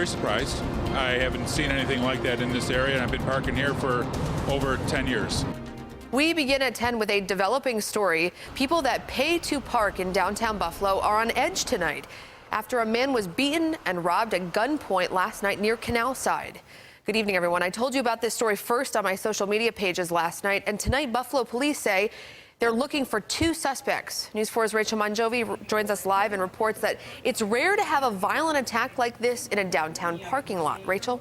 Very surprised. I haven't seen anything like that in this area, and I've been parking here for over 10 years. We begin at 10 with a developing story. People that pay to park in downtown Buffalo are on edge tonight after a man was beaten and robbed at gunpoint last night near Canal Side. Good evening, everyone. I told you about this story first on my social media pages last night, and tonight Buffalo police say they're looking for two suspects. News 4's Rachel Monjovi joins us live and reports that it's rare to have a violent attack like this in a downtown parking lot. Rachel?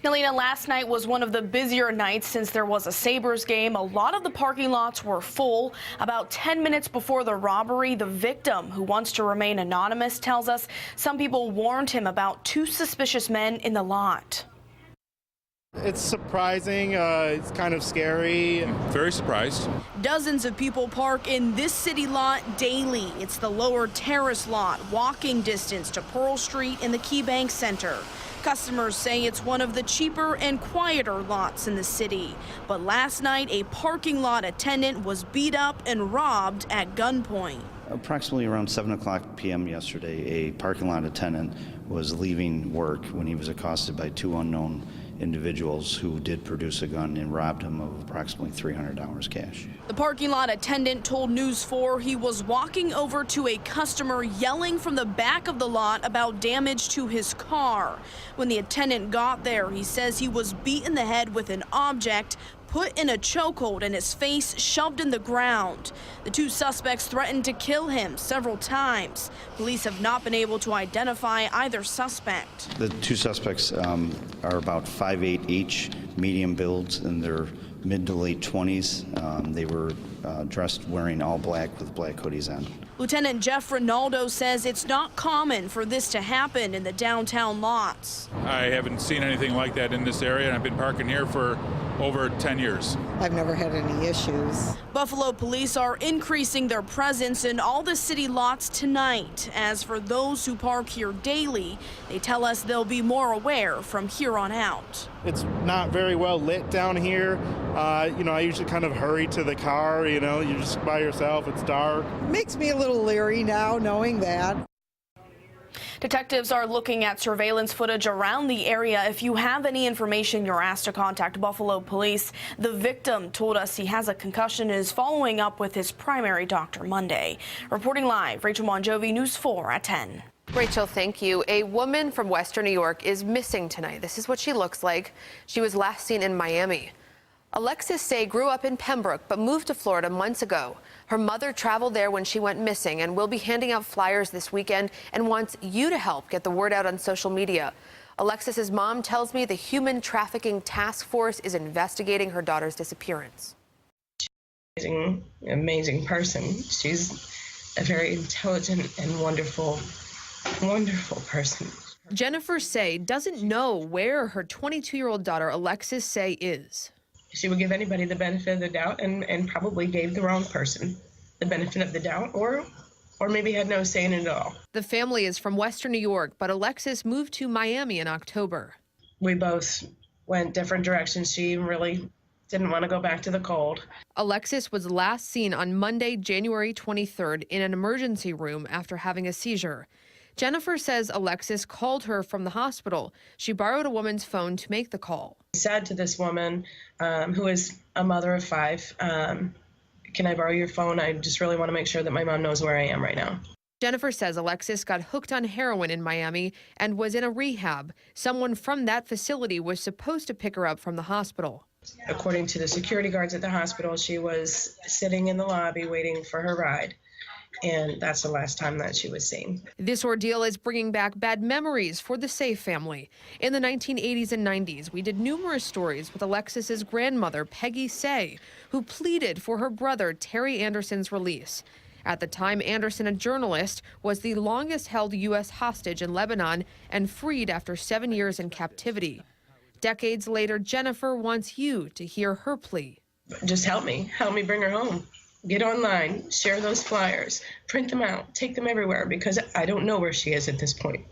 Nalina, last night was one of the busier nights since there was a Sabres game. A lot of the parking lots were full. About 10 minutes before the robbery, the victim, who wants to remain anonymous, tells us some people warned him about two suspicious men in the lot. It's surprising. It's kind of scary. Very surprised. Dozens of people park in this city lot daily. It's the Lower Terrace lot, walking distance to Pearl Street in the Key Bank Center. Customers say it's one of the cheaper and quieter lots in the city. But last night, a parking lot attendant was beat up and robbed at gunpoint. Approximately around 7 o'clock p.m. yesterday, a parking lot attendant was leaving work when he was accosted by two unknown individuals who did produce a gun and robbed him of approximately $300 cash. The parking lot attendant told News 4 he was walking over to a customer yelling from the back of the lot about damage to his car. When the attendant got there, he says he was beat in the head with an object, put in a chokehold, and his face shoved in the ground. The two suspects threatened to kill him several times. Police have not been able to identify either suspect. The two suspects are about 5'8" each, medium builds, in their mid to late 20s. They were dressed wearing all black with black hoodies on. Lieutenant Jeff Rinaldo says it's not common for this to happen in the downtown lots. I haven't seen anything like that in this area, and I've been parking here for over 10 years. I've never had any issues. Buffalo police are increasing their presence in all the city lots tonight. As for those who park here daily, they tell us they'll be more aware from here on out. It's not very well lit down here. I usually kind of hurry to the car. You're just by yourself. It's dark. Makes me a little leery now knowing that. Detectives are looking at surveillance footage around the area. If you have any information, you're asked to contact Buffalo police. The victim told us he has a concussion and is following up with his primary doctor Monday. Reporting live, Rachel Monjovi, News 4 at 10. Rachel, thank you. A woman from Western New York is missing tonight. This is what she looks like. She was last seen in Miami. Alexis Say grew up in Pembroke but moved to Florida months ago. Her mother traveled there when she went missing and will be handing out flyers this weekend and wants you to help get the word out on social media. Alexis's mom tells me the Human Trafficking Task Force is investigating her daughter's disappearance. Amazing person. She's a very intelligent and wonderful person. Jennifer Say doesn't know where her 22-year-old daughter Alexis Say is. She would give anybody the benefit of the doubt and probably gave the wrong person the benefit of the doubt or maybe had no say in it at all. The family is from Western New York, but Alexis moved to Miami in October. We both went different directions. She really didn't want to go back to the cold. Alexis was last seen on Monday, January 23rd in an emergency room after having a seizure. Jennifer says Alexis called her from the hospital. She borrowed a woman's phone to make the call. I said to this woman, who is a mother of 5, can I borrow your phone? I just really want to make sure that my mom knows where I am right now. Jennifer says Alexis got hooked on heroin in Miami and was in a rehab. Someone from that facility was supposed to pick her up from the hospital. According to the security guards at the hospital, she was sitting in the lobby waiting for her ride. And that's the last time that she was seen. This ordeal is bringing back bad memories for the Say family. In the 1980s and 90s, we did numerous stories with Alexis's grandmother, Peggy Say, who pleaded for her brother, Terry Anderson's release. At the time, Anderson, a journalist, was the longest-held U.S. hostage in Lebanon and freed after 7 years in captivity. Decades later, Jennifer wants you to hear her plea. Just help me bring her home. Get online, share those flyers, print them out, take them everywhere, because I don't know where she is at this point.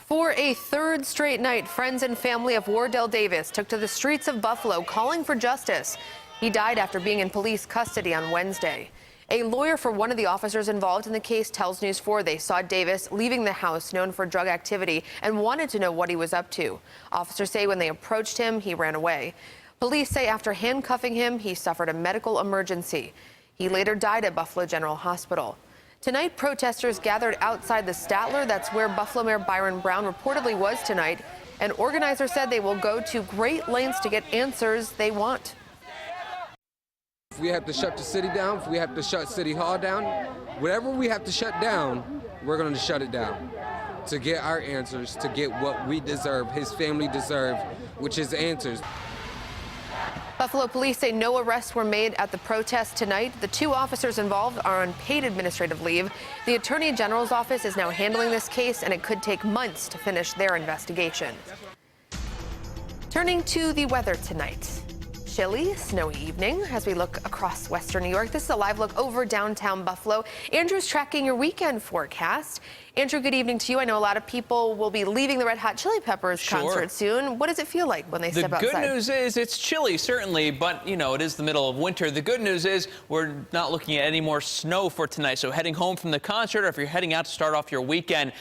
For a third straight night, friends and family of Wardell Davis took to the streets of Buffalo calling for justice. He died after being in police custody on Wednesday. A lawyer for one of the officers involved in the case tells News 4 they saw Davis leaving the house known for drug activity and wanted to know what he was up to. Officers say when they approached him, he ran away. Police say after handcuffing him, he suffered a medical emergency. He later died at Buffalo General Hospital. Tonight, protesters gathered outside the Statler. That's where Buffalo Mayor Byron Brown reportedly was tonight. An organizer said they will go to great lengths to get answers they want. If we have to shut the city down, if we have to shut City Hall down, whatever we have to shut down, we're going to shut it down to get our answers, to get what we deserve, his family deserve, which is answers. Buffalo police say no arrests were made at the protest tonight. The two officers involved are on paid administrative leave. The Attorney General's office is now handling this case, and it could take months to finish their investigation. Turning to the weather tonight. Chilly, snowy evening as we look across western New York. This is a live look over downtown Buffalo. Andrew's tracking your weekend forecast. Andrew, good evening to you. I know a lot of people will be leaving the Red Hot Chili Peppers concert soon. What does it feel like when they step outside? The good news is it's chilly, certainly, but, you know, it is the middle of winter. The good news is we're not looking at any more snow for tonight. So heading home from the concert, or if you're heading out to start off your weekend,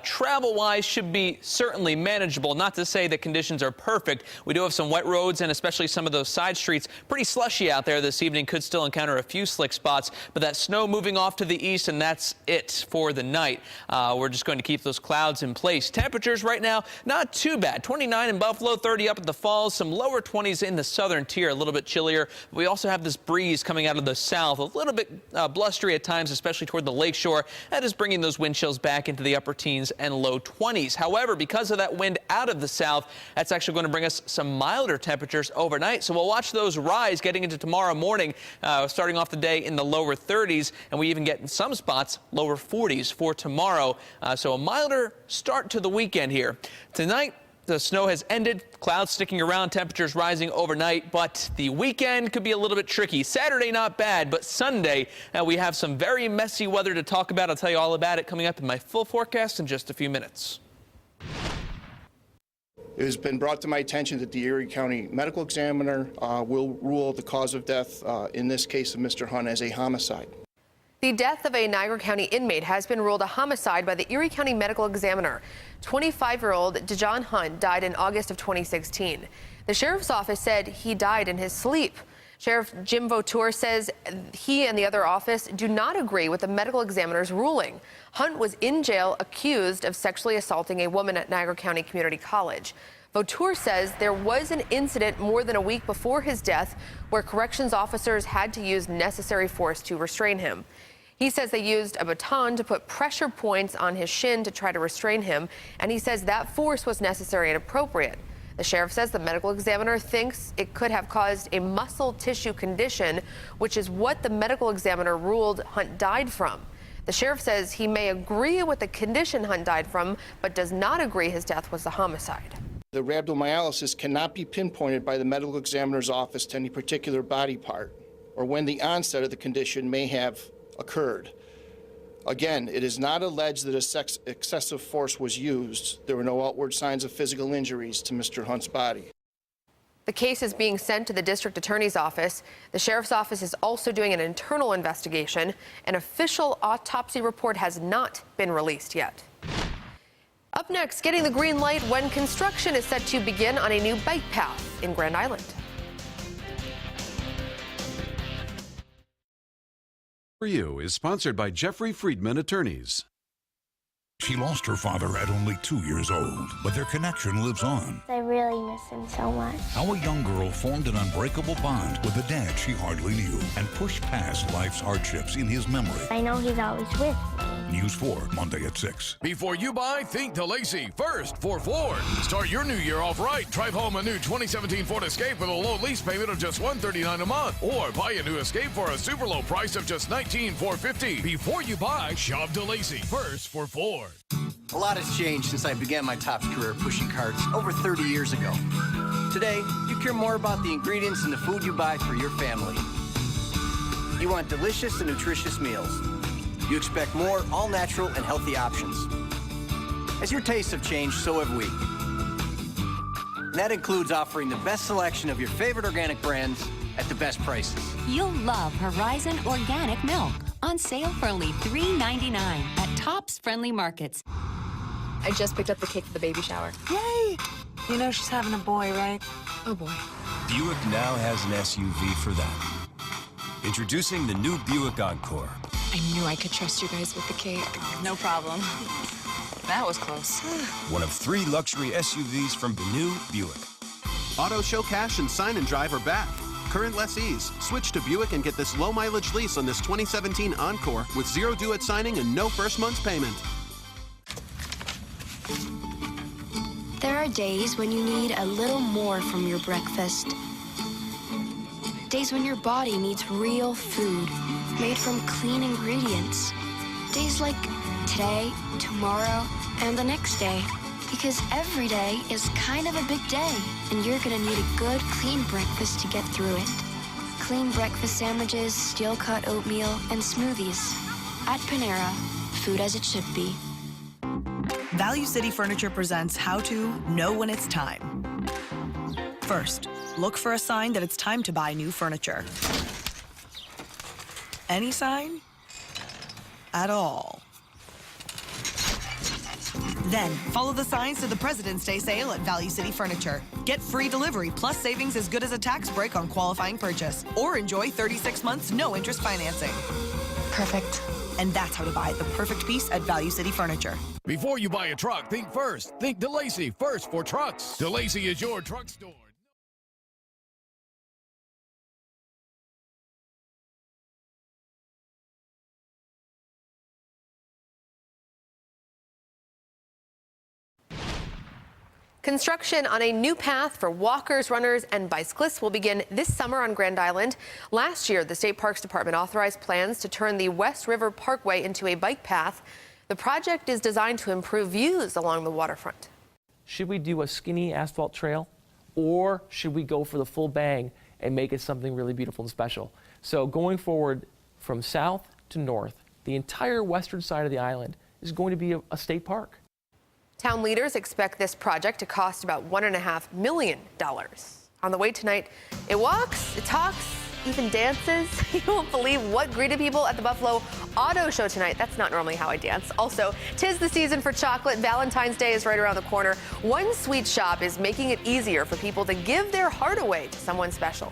travel-wise should be certainly manageable. Not to say that conditions are perfect. We do have some wet roads and especially some of those side streets. Pretty slushy out there this evening. Could still encounter a few slick spots, but that snow moving off to the east, and that's it for the night. We're just going to keep those clouds in place. Temperatures right now, not too bad. 29 in Buffalo, 30 up at the Falls, some lower 20s in the southern tier, a little bit chillier. We also have this breeze coming out of the south, a little bit blustery at times, especially toward the lakeshore. That is bringing those wind chills back into the upper teens and low 20s. However, because of that wind out of the south, that's actually going to bring us some milder temperatures overnight. So we'll watch those rise getting into tomorrow morning, starting off the day in the lower 30s, and we even get in some spots lower 40s for tomorrow. So a milder start to the weekend here. Tonight, the snow has ended, clouds sticking around, temperatures rising overnight, but the weekend could be a little bit tricky. Saturday, not bad, but Sunday, we have some very messy weather to talk about. I'll tell you all about it coming up in my full forecast in just a few minutes. It has been brought to my attention that the Erie County Medical Examiner will rule the cause of death in this case of Mr. Hunt as a homicide. The death of a Niagara County inmate has been ruled a homicide by the Erie County Medical Examiner. 25-year-old DeJohn Hunt died in August of 2016. The sheriff's office said he died in his sleep. Sheriff Jim Vautour says he and the other office do not agree with the medical examiner's ruling. Hunt was in jail accused of sexually assaulting a woman at Niagara County Community College. Vautour says there was an incident more than a week before his death where corrections officers had to use necessary force to restrain him. He says they used a baton to put pressure points on his shin to try to restrain him, and he says that force was necessary and appropriate. The sheriff says the medical examiner thinks it could have caused a muscle tissue condition, which is what the medical examiner ruled Hunt died from. The sheriff says he may agree with the condition Hunt died from, but does not agree his death was a homicide. The rhabdomyolysis cannot be pinpointed by the medical examiner's office to any particular body part or when the onset of the condition may have occurred. Again, it is not alleged that excessive force was used. There were no outward signs of physical injuries to Mr. Hunt's body. The case is being sent to the district attorney's office. The sheriff's office is also doing an internal investigation. An official autopsy report has not been released yet. Up next, getting the green light when construction is set to begin on a new bike path in Grand Island. For You is sponsored by Jeffrey Friedman Attorneys. She lost her father at only 2 years old, but their connection lives on. I really miss him so much. How a young girl formed an unbreakable bond with a dad she hardly knew and pushed past life's hardships in his memory. I know he's always with me. News 4, Monday at 6. Before you buy, think DeLacy. First, for Ford. Start your new year off right. Drive home a new 2017 Ford Escape with a low lease payment of just $139 a month. Or buy a new Escape for a super low price of just $19,450. Before you buy, shop DeLacy. First, for Ford. A lot has changed since I began my Tops career pushing carts over 30 years ago. Today, you care more about the ingredients in the food you buy for your family. You want delicious and nutritious meals. You expect more all-natural and healthy options. As your tastes have changed, so have we. That includes offering the best selection of your favorite organic brands at the best prices. You'll love Horizon Organic Milk. On sale for only $3.99 at Tops Friendly Markets. I just picked up the cake for the baby shower. Yay! You know she's having a boy, right? Oh boy. Buick now has an SUV for that. Introducing the new Buick Encore. I knew I could trust you guys with the cake. No problem. That was close. One of 3 luxury SUVs from the new Buick. Auto Show Cash and Sign and Drive are back. Current lessees, switch to Buick and get this low-mileage lease on this 2017 Encore with 0 due at signing and no first month's payment. There are days when you need a little more from your breakfast. Days when your body needs real food made from clean ingredients. Days like today, tomorrow, and the next day. Because every day is kind of a big day, and you're gonna need a good, clean breakfast to get through it. Clean breakfast sandwiches, steel-cut oatmeal, and smoothies. At Panera, food as it should be. Value City Furniture presents how to know when it's time. First, look for a sign that it's time to buy new furniture. Any sign? At all. Then, follow the signs to the President's Day sale at Value City Furniture. Get free delivery plus savings as good as a tax break on qualifying purchase. Or enjoy 36 months no interest financing. Perfect. And that's how to buy the perfect piece at Value City Furniture. Before you buy a truck, think first. Think DeLacy first for trucks. DeLacy is your truck store. Construction on a new path for walkers, runners, and bicyclists will begin this summer on Grand Island. Last year, the State Parks Department authorized plans to turn the West River Parkway into a bike path. The project is designed to improve views along the waterfront. Should we do a skinny asphalt trail, or should we go for the full bang and make it something really beautiful and special? So going forward from south to north, the entire western side of the island is going to be a state park. Town leaders expect this project to cost about $1.5 million. On the way tonight, it walks, it talks, even dances. You won't believe what greeted people at the Buffalo Auto Show tonight. That's not normally how I dance. Also, 'tis the season for chocolate. Valentine's Day is right around the corner. One sweet shop is making it easier for people to give their heart away to someone special.